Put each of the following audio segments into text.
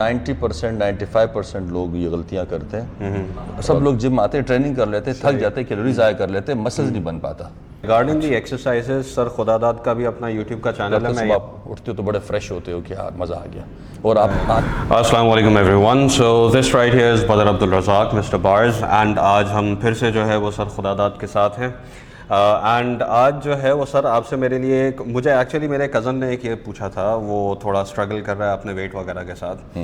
90% 95% لوگ یہ غلطیاں کرتے ہیں. سب لوگ جم آتے ہیں, ٹریننگ کر لیتے ہیں, تھک جاتے ہیں, کیلوری ضائع کر لیتے ہیں, مسلز نہیں بن پاتا. ریگارڈنگ دی ایکسرسائزز سر خدا داد کا بھی اپنا یوٹیوب کا چینل ہے. صبح آپ اٹھتے ہو تو بڑے فریش ہوتے ہو کہ یار مزہ آ گیا. اور آپ السلام علیکم everyone. So this right here is Badar Abdul Razzaq mister bars, and آج ہم پھر سے جو ہے وہ سر خدا داد کے ساتھ ہیں. اینڈ آج جو ہے وہ سر آپ سے میرے لیے مجھے ایکچولی میرے کزن نے ایک یہ پوچھا تھا, وہ تھوڑا اسٹرگل کر رہا ہے اپنے ویٹ وغیرہ کے ساتھ,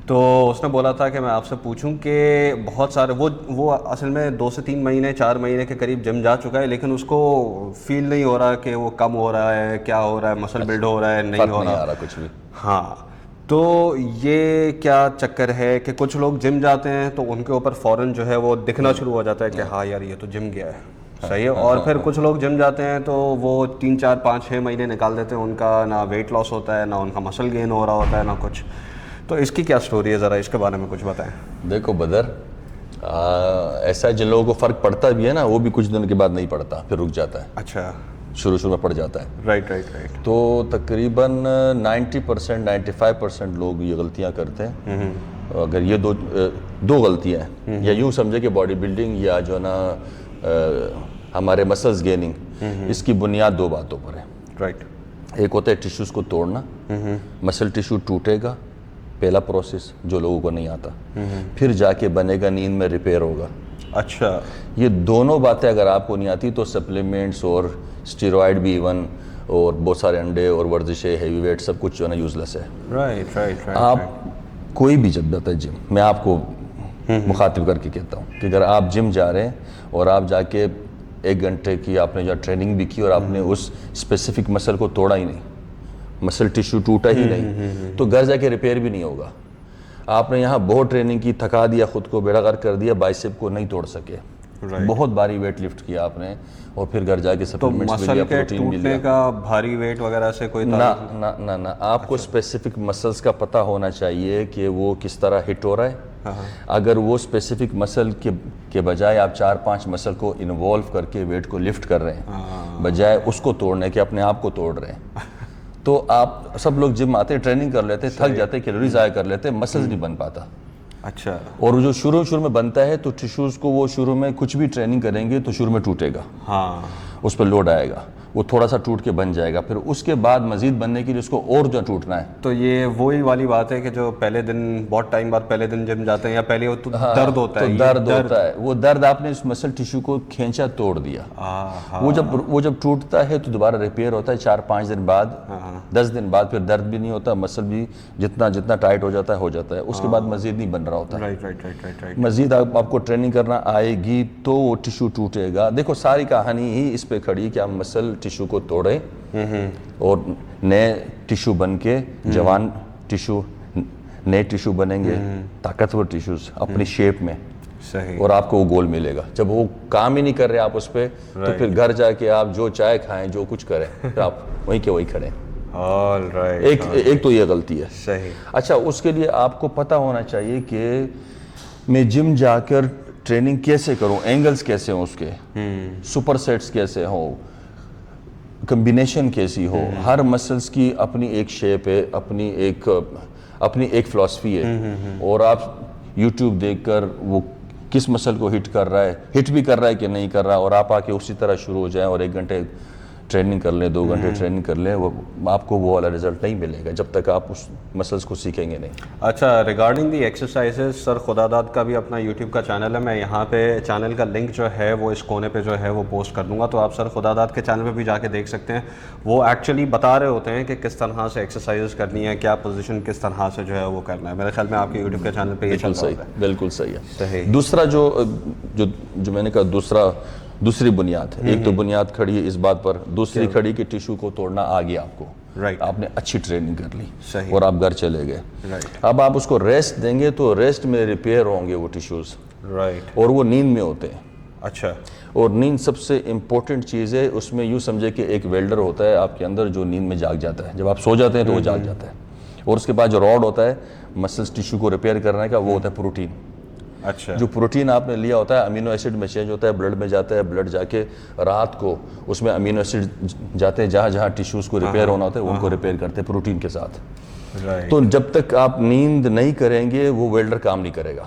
تو اس نے بولا تھا کہ میں آپ سے پوچھوں کہ بہت سارے وہ اصل میں 2 سے 3 مہینے 4 مہینے کے قریب جم جا چکا ہے, لیکن اس کو فیل نہیں ہو رہا کہ وہ کم ہو رہا ہے, کیا ہو رہا ہے, مسل بلڈ ہو رہا ہے, نہیں ہو رہا کچھ بھی. ہاں, تو یہ کیا چکر ہے کہ کچھ لوگ جم جاتے ہیں تو ان کے اوپر فوراً جو ہے وہ دکھنا شروع ہو جاتا ہے کہ ہاں یار یہ تو جم گیا ہے, صحیح ہے, اور پھر کچھ لوگ جم جاتے ہیں تو وہ 3 4 5 6 مہینے نکال دیتے ہیں, ان کا نہ ویٹ لاس ہوتا ہے, نہ ان کا مسل گین ہو رہا ہوتا ہے, نہ کچھ. تو اس کی کیا سٹوری ہے, ذرا اس کے بارے میں کچھ بتائیں. دیکھو بدر, ایسا جن لوگوں کو فرق پڑتا بھی ہے نا, وہ بھی کچھ دن کے بعد نہیں پڑتا, پھر رک جاتا ہے. اچھا, شروع میں پڑ جاتا ہے. رائٹ. تو تقریباً 90% 95% لوگ یہ غلطیاں کرتے ہیں. اگر یہ دو غلطیاں ہیں, یا یوں سمجھے کہ باڈی بلڈنگ یا جو نا ہمارے مسلز گیننگ, اس کی بنیاد 2 باتوں پر ہے. رائٹ. ایک ہوتا ہے ٹیشوز کو توڑنا, مسل ٹیشو ٹوٹے گا, پہلا پروسیس جو لوگوں کو نہیں آتا, پھر جا کے بنے گا, نیند میں ریپیئر ہوگا. اچھا, یہ دونوں باتیں اگر آپ کو نہیں آتی تو سپلیمنٹس اور اسٹیرائڈ بھی ایون, اور بہت سارے انڈے اور ورزشیں, ہیوی ویٹ, سب کچھ جو ہے نا یوز لیس ہے. رائٹ. آپ کوئی بھی جب جاتا ہے جم, میں آپ کو مخاطب کر کے کہتا ہوں کہ اگر آپ جم جا رہے ہیں اور آپ جا کے 1 گھنٹے کی آپ نے جو ٹریننگ بھی کی اور آپ نے اس اسپیسیفک مسل کو توڑا ہی نہیں, مسل ٹیشو ٹوٹا ہی نہیں, تو گھر جا کے ریپیئر بھی نہیں ہوگا. آپ نے یہاں بہت ٹریننگ کی, تھکا دیا خود کو, بیڑا غرق کر دیا, بائسپ کو نہیں توڑ سکے, بہت بھاری ویٹ لفٹ کیا آپ نے, اور پھر گھر جا کے سپلیمنٹس بھی لیا, پروٹین بھی لیا. ٹوٹنے کا بھاری ویٹ وغیرہ سے کوئی نہ آپ کو اسپیسیفک مسلس کا پتہ ہونا چاہیے کہ وہ کس طرح ہٹ ہو رہا ہے. اگر وہ اسپیسیفک مسل کے بجائے آپ 4-5 مسل کو انوالو کر کے ویٹ کو لفٹ کر رہے ہیں, بجائے اس کو توڑنے کے اپنے آپ کو توڑ رہے ہیں, تو آپ سب لوگ جم آتے ہیں, ٹریننگ کر لیتے ہیں, تھک جاتے ہیں, کیلوری ضائع کر لیتے ہیں, مسلز نہیں بن پاتا. اچھا, اور جو شروع میں بنتا ہے تو ٹیشوز کو وہ شروع میں کچھ بھی ٹریننگ کریں گے تو شروع میں ٹوٹے گا, ہاں, اس پہ لوڈ آئے گا, وہ تھوڑا سا ٹوٹ کے بن جائے گا, پھر اس کے بعد مزید بننے کے لیے اس کو اور جو ٹوٹنا ہے. تو یہ وہی والی بات ہے کہ جو پہلے دن بہت ٹائم بعد پہلے دن جم جاتے ہیں, یا پہلے وہ درد ہوتا ہے, درد ہوتا ہے, وہ درد آپ نے اس مسل ٹیشو کو کھینچا, توڑ دیا, وہ جب ٹوٹتا ہے تو دوبارہ ریپیئر ہوتا ہے 4-5 دن بعد, 10 دن بعد, پھر درد بھی نہیں ہوتا, مسل بھی جتنا ٹائٹ ہو جاتا ہے, اس کے بعد مزید نہیں بن رہا ہوتا. رائٹ. مزید آپ کو ٹریننگ کرنا آئے گی تو وہ ٹیشو ٹوٹے گا. دیکھو ساری کہانی ہی اس پہ کھڑی کہ آپ مسل ٹیشو کو توڑے اور نئے ٹیشو بن کے, جوان ٹیشو, نئے ٹیشو بنیں گے, طاقتور ٹیشوز اپنی شیپ میں, صحیح, اور آپ کو وہ گول ملے گا. جب وہ کام ہی نہیں کر رہے آپ اس پہ, تو پھر گھر جا کے آپ جو چائے کھائیں, جو کچھ کریں, پھر آپ وہیں کے وہیں کھڑیں. ایک تو یہ غلطی ہے. صحیح. اچھا, اس کے لیے آپ کو پتہ ہونا چاہیے کہ میں جم جا کر ٹریننگ کیسے کروں, اینگلز کیسے ہوں اس کے, سپر سیٹس کیسے ہوں, کمبینیشن کیسی ہو. ہر مسلس کی اپنی ایک شیپ ہے, اپنی ایک فلاسفی ہے, اور آپ یوٹیوب دیکھ کر وہ کس مسل کو ہٹ بھی کر رہا ہے کہ نہیں کر رہا, اور آپ آ کے اسی طرح شروع ہو جائیں اور 1 گھنٹے ٹریننگ کر لیں, 2 گھنٹے ٹریننگ کر لیں, وہ آپ کو وہ والا رزلٹ نہیں ملے گا جب تک آپ اس مسلس کو سیکھیں گے نہیں. اچھا, ریگارڈنگ دی ایکسرسائزز سر خدا داد کا بھی اپنا یوٹیوب کا چینل ہے, میں یہاں پہ چینل کا لنک جو ہے وہ اس کونے پہ جو ہے وہ پوسٹ کر دوں گا, تو آپ سر خدا داد کے چینل پہ بھی جا کے دیکھ سکتے ہیں. وہ ایکچولی بتا رہے ہوتے ہیں کہ کس طرح سے ایکسرسائز کرنی ہے, کیا پوزیشن کس طرح سے جو ہے وہ کرنا ہے. میرے خیال میں آپ کے یوٹیوب کے چینل پہ یہ چل رہا ہے. بالکل صحیح ہے. دوسرا جو میں نے کہا دوسری بنیاد ہے, ایک تو بنیاد کھڑی ہے اس بات پر, دوسری کھڑی کہ ٹیشو کو توڑنا آ گیا آپ کو, آپ نے اچھی ٹریننگ کر لی اور آپ گھر چلے گئے. اب آپ اس کو ریسٹ دیں گے تو ریسٹ میں ریپیئر ہوں گے وہ ٹیشوز, اور وہ نیند میں ہوتے ہیں. اچھا, اور نیند سب سے امپورٹنٹ چیز ہے. اس میں یوں سمجھے کہ ایک ویلڈر ہوتا ہے آپ کے اندر جو نیند میں جاگ جاتا ہے, جب آپ سو جاتے ہیں تو وہ جاگ جاتا ہے, اور اس کے بعد جو راڈ ہوتا ہے مسلس ٹیشو کو ریپیئر کرنے کا, وہ ہوتا ہے پروٹین. اچھا, جو پروٹین آپ نے لیا ہوتا ہے امینو ایسڈ میں چینج ہوتا ہے, بلڈ میں جاتا ہے, بلڈ جا کے رات کو اس میں امینو ایسڈ جاتے ہیں جہاں ٹیشوز کو ریپیئر ہونا ہوتا ہے, ان کو ریپیئر کرتے ہیں پروٹین کے ساتھ. تو جب تک آپ نیند نہیں کریں گے وہ ویلڈر کام نہیں کرے گا.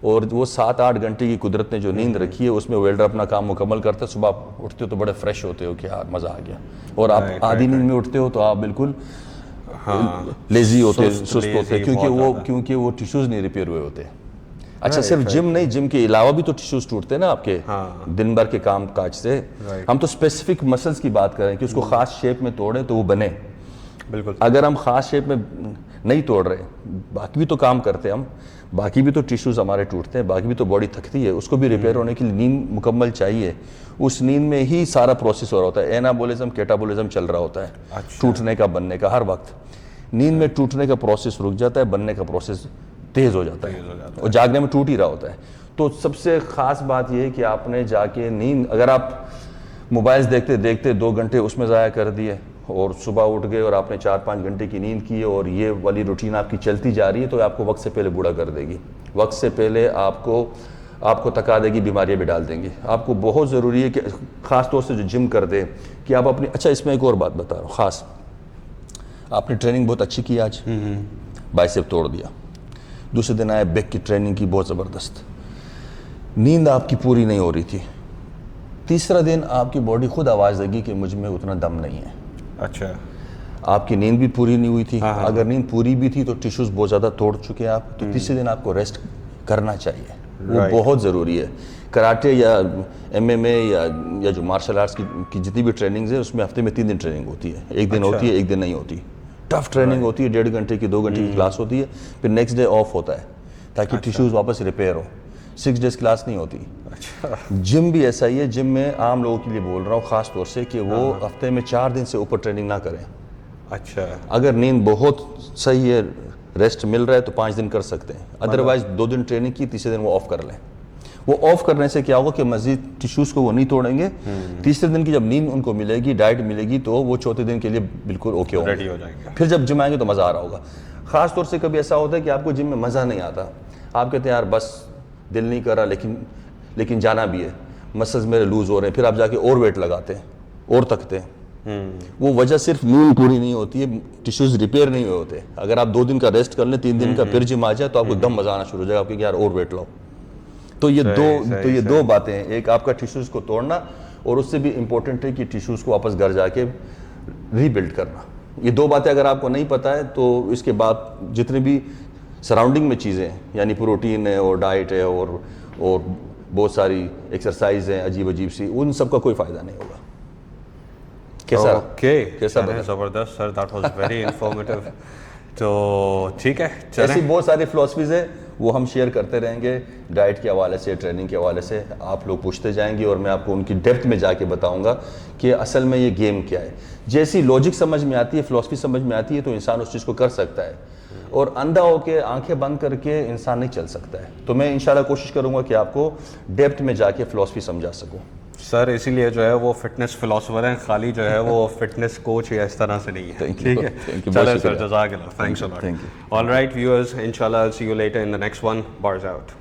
اور وہ 7-8 گھنٹے کی قدرت نے جو نیند رکھی ہے اس میں ویلڈر اپنا کام مکمل کرتا ہے. صبح اٹھتے ہو تو بڑے فریش ہوتے ہو کہ یار مزہ آ گیا, اور آپ آدھی نیند میں اٹھتے ہو تو آپ بالکل لیزی ہوتے, سست ہوتے, کیونکہ وہ ٹیشوز نہیں ریپیئر ہوئے ہوتے. اچھا صرف جم نہیں, جم کے علاوہ بھی تو ٹیشوز ٹوٹتے ہیں نا آپ کے دن بھر کے کام کاج سے. ہم تو اسپیسیفک مسلس کی بات کریں کہ اس کو خاص شیپ میں توڑیں تو وہ بنے. بالکل. اگر ہم خاص شیپ میں نہیں توڑ رہے, باقی بھی تو کام کرتے ہیں ہم, باقی بھی تو ٹیشوز ہمارے ٹوٹتے ہیں, باقی بھی تو باڈی تھکتی ہے, اس کو بھی ریپیئر ہونے کے لیے نیند مکمل چاہیے. اس نیند میں ہی سارا پروسیس ہو رہا ہوتا ہے, اینابولزم کیٹابولزم چل رہا ہوتا ہے, ٹوٹنے کا بننے کا. ہر وقت نیند میں ٹوٹنے کا پروسیس رک جاتا ہے, بننے کا پروسیس تیز ہو جاتا ہے, اور جاگنے میں ٹوٹ ہی رہا ہوتا ہے. تو سب سے خاص بات یہ ہے کہ آپ نے جا کے نیند, اگر آپ موبائلز دیکھتے دیکھتے 2 گھنٹے اس میں ضائع کر دیے اور صبح اٹھ گئے اور آپ نے 4-5 گھنٹے کی نیند کی اور یہ والی روٹین آپ کی چلتی جا رہی ہے, تو آپ کو وقت سے پہلے بوڑھا کر دے گی. وقت سے پہلے آپ کو تکا دے گی, بیماریاں بھی ڈال دیں گی. آپ کو بہت ضروری ہے کہ خاص طور سے جو جم کر دے کہ آپ اپنی, اچھا اس میں ایک اور بات بتا رہا ہوں خاص, آپ نے ٹریننگ بہت اچھی کی آج, بائسیپ توڑ دیا, دوسرے دن آئے بیک کی ٹریننگ کی بہت زبردست, نیند آپ کی پوری نہیں ہو رہی تھی, تیسرا دن آپ کی باڈی خود آواز دے گی کہ مجھ میں اتنا دم نہیں ہے. اچھا, آپ کی نیند بھی پوری نہیں ہوئی تھی. اگر نیند پوری بھی تھی تو ٹیشوز بہت زیادہ توڑ چکے ہیں آپ, تو تیسرے دن آپ کو ریسٹ کرنا چاہیے, وہ بہت ضروری ہے. کراٹے یا MMA یا جو مارشل آرٹس کی جتنی بھی ٹریننگز ہیں اس میں ہفتے میں 3 دن ٹریننگ ہوتی ہے, ایک دن ہوتی ہے, ایک دن نہیں ہوتی. ٹف ٹریننگ ہوتی ہے, 1.5 گھنٹے کی 2 گھنٹے کی کلاس ہوتی ہے, پھر نیکسٹ ڈے آف ہوتا ہے تاکہ ٹیشوز واپس ریپیئر ہو. 6 ڈیز کلاس نہیں ہوتی. جم بھی ایسا ہی ہے, جم میں عام لوگوں کے لیے بول رہا ہوں خاص طور سے کہ وہ ہفتے میں 4 دن سے اوپر ٹریننگ نہ کریں. اچھا, اگر نیند بہت صحیح ہے, ریسٹ مل رہا ہے تو 5 دن کر سکتے ہیں, ادروائز 2 دن ٹریننگ کی, تیسرے دن وہ آف کر لیں. وہ آف کرنے سے کیا ہوگا کہ مزید ٹیشوز کو وہ نہیں توڑیں گے. تیسرے دن کی جب نیند ان کو ملے گی, ڈائٹ ملے گی, تو وہ چوتھے دن کے لیے بالکل اوکے ہو ریڈی ہو جائیں گے. پھر جب جم آئیں گے تو مزہ آ رہا ہوگا. خاص طور سے کبھی ایسا ہوتا ہے کہ آپ کو جم میں مزہ نہیں آتا, آپ کہتے ہیں یار بس دل نہیں کر رہا, لیکن جانا بھی ہے, مسلز میرے لوز ہو رہے ہیں, پھر آپ جا کے اور ویٹ لگاتے ہیں اور تھکتے ہیں. وہ وجہ صرف نیند پوری نہیں ہوتی ہے, ٹیشوز ریپیئر نہیں ہوئے ہوتے. اگر آپ 2 دن کا ریسٹ کر لیں, 3 دن کا پھر جم آ جائے تو آپ کو دم مزہ آنا شروع ہو جائے گا, آپ کہ یار اور ویٹ لاؤ. تو یہ دو باتیں ہیں, ایک آپ کا ٹیشوز کو توڑنا, اور اس سے بھی امپورٹنٹ ہے کہ ٹیشوز کو واپس گھر جا کے ری بلڈ کرنا. یہ 2 باتیں اگر آپ کو نہیں پتہ ہے تو اس کے بعد جتنے بھی سراؤنڈنگ میں چیزیں ہیں, یعنی پروٹین ہے اور ڈائٹ ہے اور بہت ساری ایکسرسائز ہیں عجیب عجیب سی, ان سب کا کوئی فائدہ نہیں ہوگا. کیسا زبردست سر, دیٹ واز ویری انفارمیٹیو. تو ٹھیک ہے, ایسی بہت ساری فلاسفیز ہیں, وہ ہم شیئر کرتے رہیں گے ڈائٹ کے حوالے سے, ٹریننگ کے حوالے سے. آپ لوگ پوچھتے جائیں گے اور میں آپ کو ان کی ڈیپتھ میں جا کے بتاؤں گا کہ اصل میں یہ گیم کیا ہے. جیسی لاجک سمجھ میں آتی ہے, فلاسفی سمجھ میں آتی ہے, تو انسان اس چیز کو کر سکتا ہے, اور اندھا ہو کے آنکھیں بند کر کے انسان نہیں چل سکتا ہے. تو میں انشاءاللہ کوشش کروں گا کہ آپ کو ڈیپتھ میں جا کے فلاسفی سمجھا سکوں. سر اسی لیے جو ہے وہ فٹنس فلاسفر ہیں, خالی جو ہے وہ فٹنس کوچ یا اس طرح سے نہیں ہے. ٹھیک ہے, چلیں سر, جزاک اللہ, thanks a lot. All right viewers, انشاءاللہ I'll see you later in the next one. Bars out.